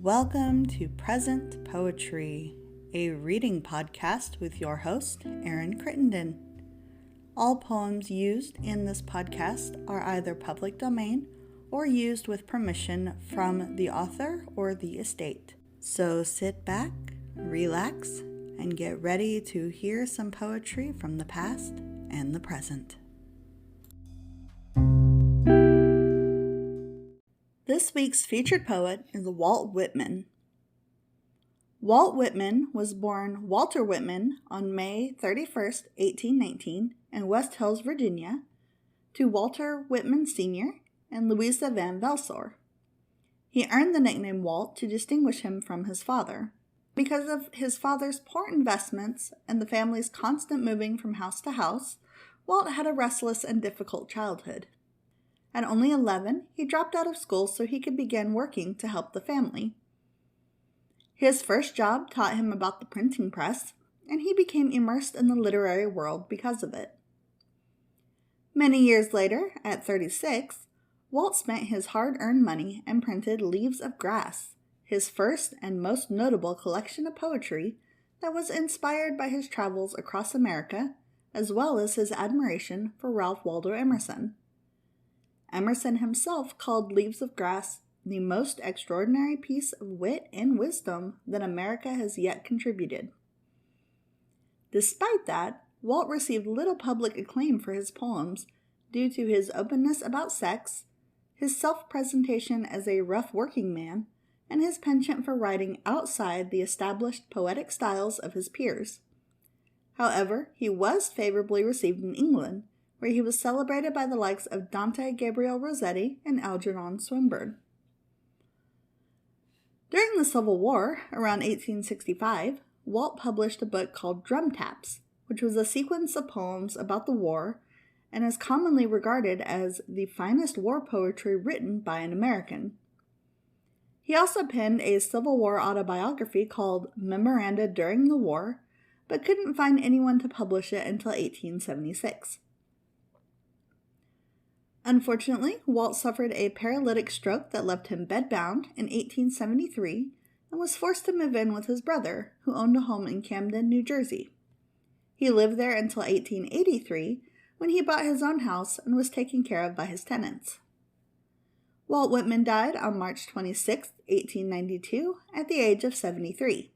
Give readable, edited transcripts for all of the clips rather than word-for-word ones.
Welcome to Present Poetry, a reading podcast with your host, Erin Crittenden. All poems used in this podcast are either public domain or used with permission from the author or the estate. So sit back, relax, and get ready to hear some poetry from the past and the present. This week's featured poet is Walt Whitman. Walt Whitman was born Walter Whitman on May 31st, 1819 in West Hills, Virginia, to Walter Whitman Sr. and Louisa Van Velsor. He earned the nickname Walt to distinguish him from his father. Because of his father's poor investments and the family's constant moving from house to house, Walt had a restless and difficult childhood. At only 11, he dropped out of school so he could begin working to help the family. His first job taught him about the printing press, and he became immersed in the literary world because of it. Many years later, at 36, Walt spent his hard-earned money and printed Leaves of Grass, his first and most notable collection of poetry that was inspired by his travels across America, as well as his admiration for Ralph Waldo Emerson. Emerson himself called Leaves of Grass the most extraordinary piece of wit and wisdom that America has yet contributed. Despite that, Walt received little public acclaim for his poems due to his openness about sex, his self-presentation as a rough working man, and his penchant for writing outside the established poetic styles of his peers. However, he was favorably received in England, where he was celebrated by the likes of Dante, Gabriel, Rossetti, and Algernon, Swinburne. During the Civil War, around 1865, Walt published a book called Drum Taps, which was a sequence of poems about the war and is commonly regarded as the finest war poetry written by an American. He also penned a Civil War autobiography called Memoranda During the War, but couldn't find anyone to publish it until 1876. Unfortunately, Walt suffered a paralytic stroke that left him bedbound in 1873 and was forced to move in with his brother, who owned a home in Camden, New Jersey. He lived there until 1883, when he bought his own house and was taken care of by his tenants. Walt Whitman died on March 26, 1892, at the age of 73.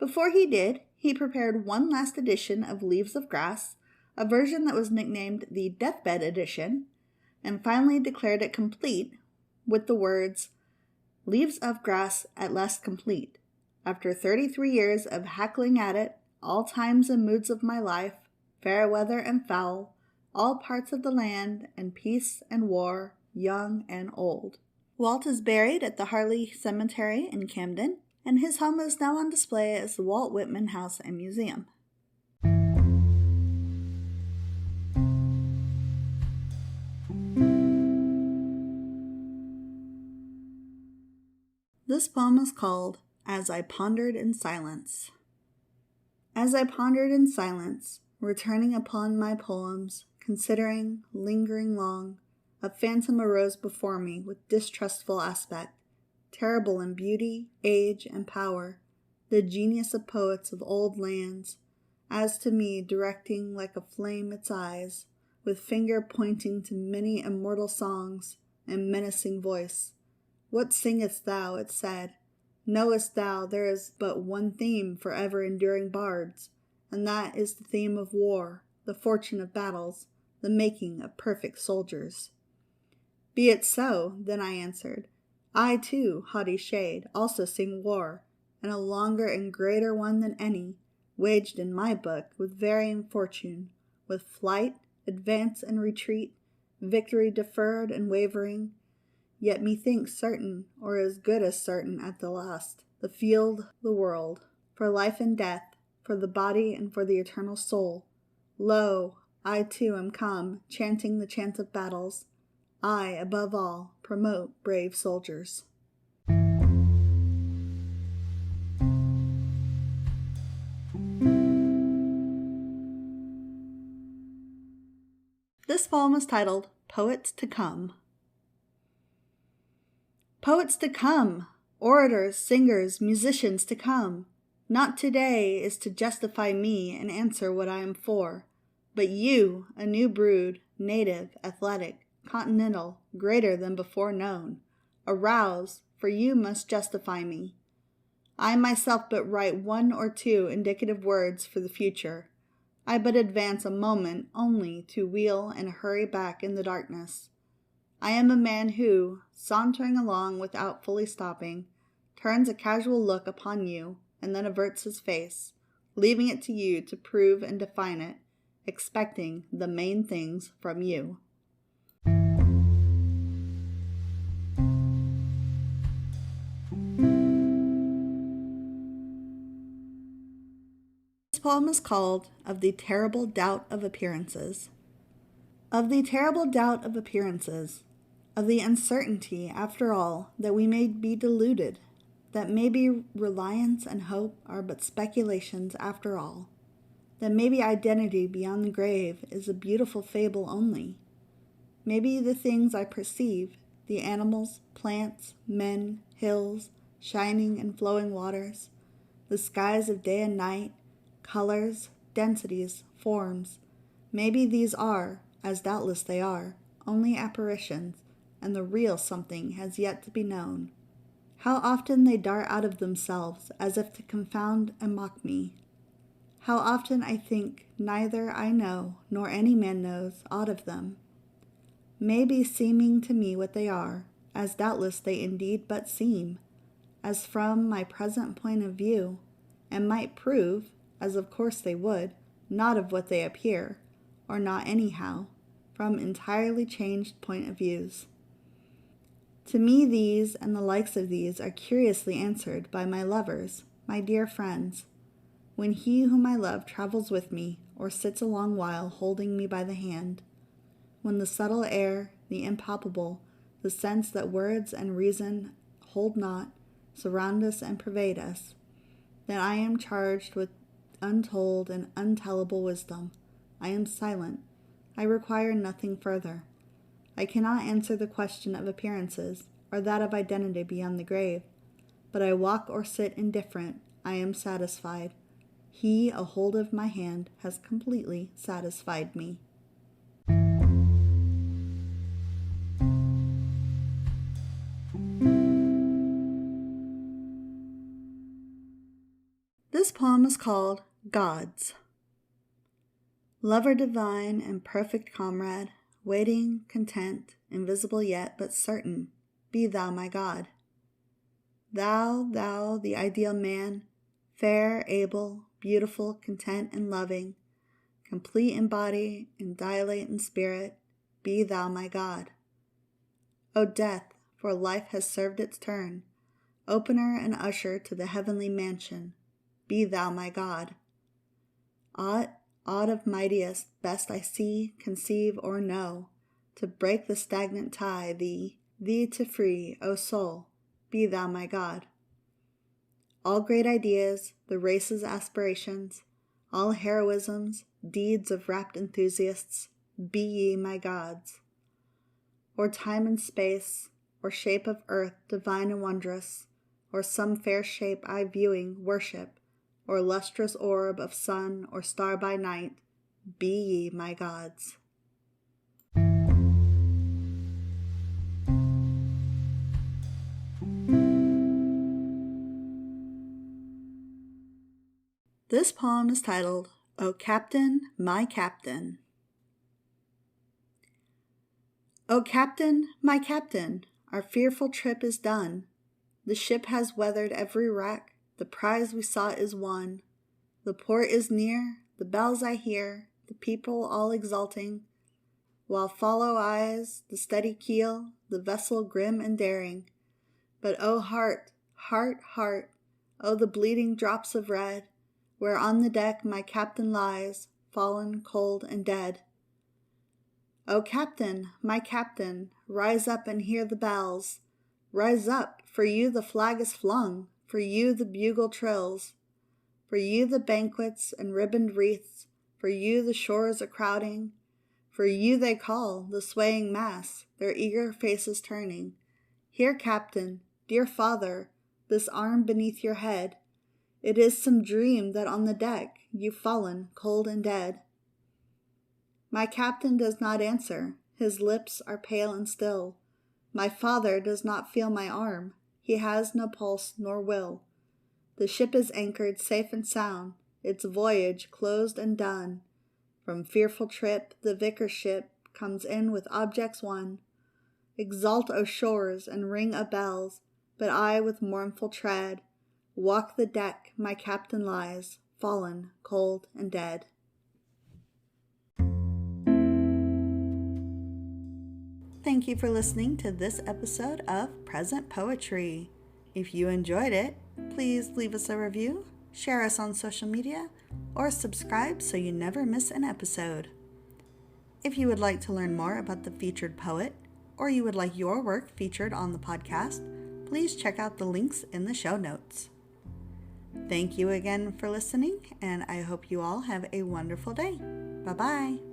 Before he did, he prepared one last edition of Leaves of Grass, a version that was nicknamed the Deathbed Edition, and finally declared it complete with the words, "Leaves of Grass at last complete. After 33 years of hackling at it, all times and moods of my life, fair weather and foul, all parts of the land, and peace and war, young and old." Walt is buried at the Harley Cemetery in Camden, and his home is now on display as the Walt Whitman House and Museum. This poem is called As I Pondered in Silence. As I pondered in silence, returning upon my poems, considering, lingering long, a phantom arose before me with distrustful aspect, terrible in beauty, age, and power, the genius of poets of old lands, as to me directing like a flame its eyes, with finger pointing to many immortal songs, and menacing voice. "What singest thou?" it said. "Knowest thou there is but one theme for ever-enduring bards, and that is the theme of war, the fortune of battles, the making of perfect soldiers." "Be it so," then I answered. "I too, haughty shade, also sing war, and a longer and greater one than any, waged in my book with varying fortune, with flight, advance and retreat, victory deferred and wavering, yet methinks certain, or as good as certain at the last, the field, the world, for life and death, for the body and for the eternal soul. Lo, I too am come, chanting the chant of battles. I, above all, promote brave soldiers." This poem is titled Poets to Come. Poets to come! Orators, singers, musicians to come. Not today is to justify me and answer what I am for, but you, a new brood, native, athletic, continental, greater than before known. Arouse, for you must justify me. I myself but write one or two indicative words for the future. I but advance a moment only to wheel and hurry back in the darkness. I am a man who, sauntering along without fully stopping, turns a casual look upon you and then averts his face, leaving it to you to prove and define it, expecting the main things from you. This poem is called Of the Terrible Doubt of Appearances. Of the terrible doubt of appearances, of the uncertainty, after all, that we may be deluded, that maybe reliance and hope are but speculations after all, that maybe identity beyond the grave is a beautiful fable only. Maybe the things I perceive, the animals, plants, men, hills, shining and flowing waters, the skies of day and night, colors, densities, forms, maybe these are, as doubtless they are, only apparitions, and the real something has yet to be known. How often they dart out of themselves as if to confound and mock me. How often I think neither I know nor any man knows aught of them. Maybe seeming to me what they are, as doubtless they indeed but seem, as from my present point of view, and might prove, as of course they would, not of what they appear, or not anyhow, from entirely changed point of views. To me these and the likes of these are curiously answered by my lovers, my dear friends, when he whom I love travels with me, or sits a long while holding me by the hand, when the subtle air, the impalpable, the sense that words and reason hold not, surround us and pervade us, then I am charged with untold and untellable wisdom. I am silent. I require nothing further. I cannot answer the question of appearances, or that of identity beyond the grave, but I walk or sit indifferent. I am satisfied. He, a hold of my hand, has completely satisfied me. This poem is called Gods. Lover divine and perfect comrade, waiting, content, invisible yet but certain, be thou my God. Thou, the ideal man, fair, able, beautiful, content, and loving, complete in body and dilate in spirit, be thou my God. O death, for life has served its turn, opener and usher to the heavenly mansion, be thou my God. Aught of mightiest, best I see, conceive, or know, to break the stagnant tie, thee to free, O soul, be thou my God. All great ideas, the race's aspirations, all heroisms, deeds of rapt enthusiasts, be ye my gods. Or time and space, or shape of earth divine and wondrous, or some fair shape I viewing worship, or lustrous orb of sun or star by night, be ye my gods. This poem is titled, O Captain, My Captain. O Captain, my Captain, our fearful trip is done. The ship has weathered every wreck, the prize we sought is won. The port is near, the bells I hear, the people all exulting, while follow eyes the steady keel, the vessel grim and daring. But O heart, heart, heart, O the bleeding drops of red, where on the deck my captain lies, fallen, cold, and dead. O Captain, my Captain, rise up and hear the bells. Rise up, for you the flag is flung, for you the bugle trills, for you the banquets and ribboned wreaths, for you the shores a crowding, for you they call, the swaying mass, their eager faces turning. Here, Captain, dear father, this arm beneath your head? It is some dream that on the deck you've fallen cold and dead. My captain does not answer, his lips are pale and still. My father does not feel my arm, he has no pulse nor will. The ship is anchored safe and sound, its voyage closed and done. From fearful trip the vicar ship comes in with objects won. Exult, O shores, and ring a bells, but I with mournful tread walk the deck, my captain lies, fallen, cold, and dead. Thank you for listening to this episode of Present Poetry. If you enjoyed it, please leave us a review, share us on social media, or subscribe so you never miss an episode. If you would like to learn more about the featured poet, or you would like your work featured on the podcast, please check out the links in the show notes. Thank you again for listening, and I hope you all have a wonderful day. Bye-bye.